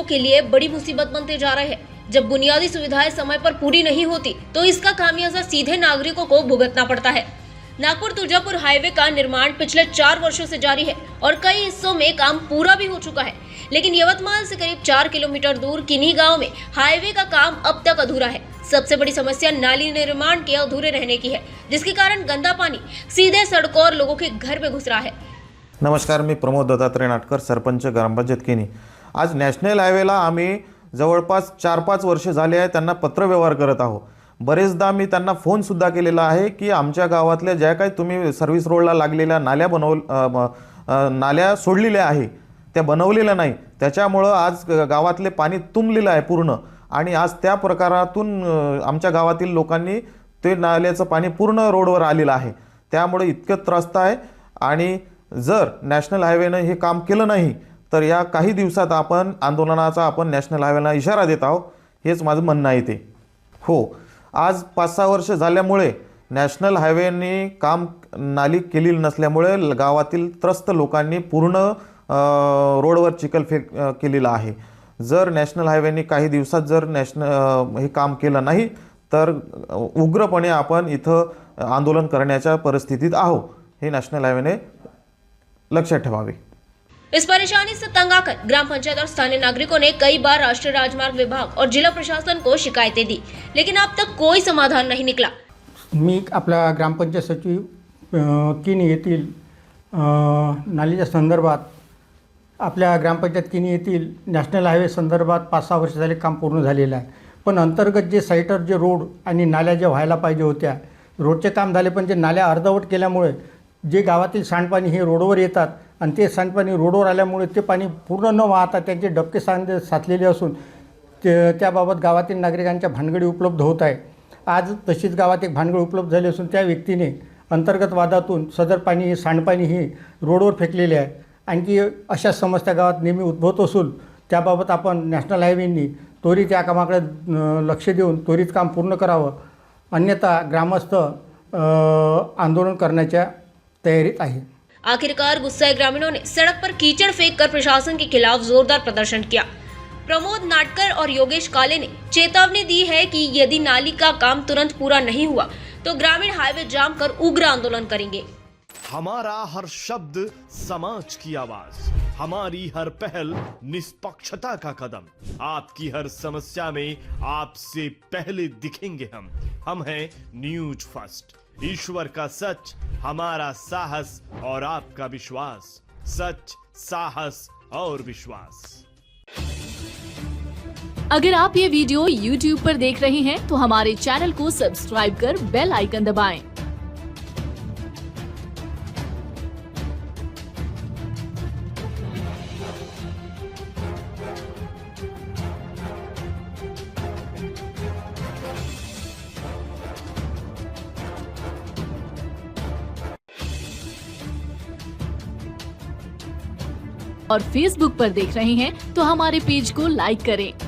के लिए बड़ी मुसीबत बनते जा रहे हैं। जब बुनियादी सुविधाएं समय पर पूरी नहीं होती तो इसका खामियाजा सीधे नागरिकों को भुगतना पड़ता है। नागपुर तुळजापुर हाईवे का निर्माण पिछले 4 वर्षों से जारी है और कई हिस्सों में काम पूरा भी हो चुका है, लेकिन यवतमाल से करीब 4 किलोमीटर दूर किन्ही गांव में हाईवे का काम अब तक अधूरा है। सबसे बड़ी समस्या नाली निर्माण के अधूरे रहने की है, जिसके कारण गंदा पानी सीधे सड़कों और लोगों के घर में घुस रहा है। नमस्कार, मी प्रमोद दत्तात्रय नाटकर, सरपंच ग्रामपंचायत किन्ही। आज नॅशनल हायवेला आम्ही जवळपास 4-5 वर्ष झाले आहे त्यांना पत्रव्यवहार करत आहोत। बरेचदा मी त्यांना फोन सुद्धा केलेला आहे की आमच्या गावातल्या ज्या काही तुम्ही सर्व्हिस रोडला लागलेल्या नाल्या सोडलेल्या आहे त्या बनवलेल्या नाही, त्याच्यामुळे आज गावातले पाणी तुंबलेलं आहे पूर्ण आणि आज त्या प्रकारातून आमच्या गावातील लोकांनी ते नाल्याचं पाणी पूर्ण रोडवर आलेलं आहे। त्यामुळे इतकं त्रस्त आहे आणि जर नॅशनल हायवेने हे काम केलं नाही तर या काही दिवसात आपण आंदोलनाचा आपण नॅशनल हायवेला इशारा देत आहोत, हेच माझं म्हणणं आहे ते। हो, आज 5-6 वर्ष झाल्यामुळे नॅशनल हायवेने काम नाली केली नसल्यामुळे गावातील त्रस्त लोकांनी पूर्ण रोडवर चिखलफेक केलेला आहे। जर नॅशनल हायवेने काही दिवसात जर हे काम केलं नाही तर उग्रपणे आपण इथं आंदोलन करण्याच्या परिस्थितीत आहोत, हे नॅशनल हायवेने लक्षात ठेवावे। इस परेशानी से तंग आकर ग्राम पंचायत और स्थानीय नागरिकों ने कई बार राष्ट्रीय राजमार्ग विभाग और जिला प्रशासन को शिकायतें दी, लेकिन अब तक कोई समाधान नहीं निकला। मी आपला ग्रामपंचायत सचिव किन्ही येथील नालीच्या संदर्भात आपल्या ग्रामपंचायत किन्ही येथील नॅशनल हायवे संदर्भात 5-6 वर्ष झाले काम पूर्ण झालेलं आहे, पण अंतर्गत जे साईटर जे रोड आणि नाल्या जे व्हायला पाहिजे होत्या, रोडचे काम झाले पण जे नाल्या अर्धवट केल्यामुळे जे गावातील सांडपाणी हे रोडवर येतात आणि ते सांडपाणी रोडवर आल्यामुळे ते पाणी पूर्ण न वाहता त्यांचे डबके साचलेले असून त्याबाबत गावातील नागरिकांच्या भानगडी उपलब्ध होत आहे। आज तशीच गावात एक भानगड उपलब्ध झाली असून त्या व्यक्तीने अंतर्गत वादातून सदर पाणी सांडपाणी हे रोडवर फेकलेले आहे। आणखी अशा समस्या गावात नेहमी उद्भवत असून त्याबाबत आपण नॅशनल हायवेनी त्वरित या कामाकडे लक्ष देऊन त्वरित काम पूर्ण करावं, अन्यथा ग्रामस्थ आंदोलन करण्याच्या तैयारीत आहे। आखिरकार गुस्साए ग्रामीणों ने सड़क पर कीचड़ फेंककर प्रशासन के खिलाफ जोरदार प्रदर्शन किया। प्रमोद नाटकर और योगेश काले ने चेतावनी दी है कि यदि नाली का काम तुरंत पूरा नहीं हुआ तो ग्रामीण हाईवे जाम कर उग्र आंदोलन करेंगे। हमारा हर शब्द समाज की आवाज, हमारी हर पहल निष्पक्षता का कदम, आपकी हर समस्या में आपसे पहले दिखेंगे हम हैं न्यूज फर्स्ट। ईश्वर का सच, हमारा साहस और आपका विश्वास। सच, साहस और विश्वास। अगर आप ये वीडियो YouTube पर देख रहे हैं तो हमारे चैनल को सब्सक्राइब कर बेल आइकन दबाएं। और Facebook पर देख रहे हैं तो हमारे पेज को लाइक करें।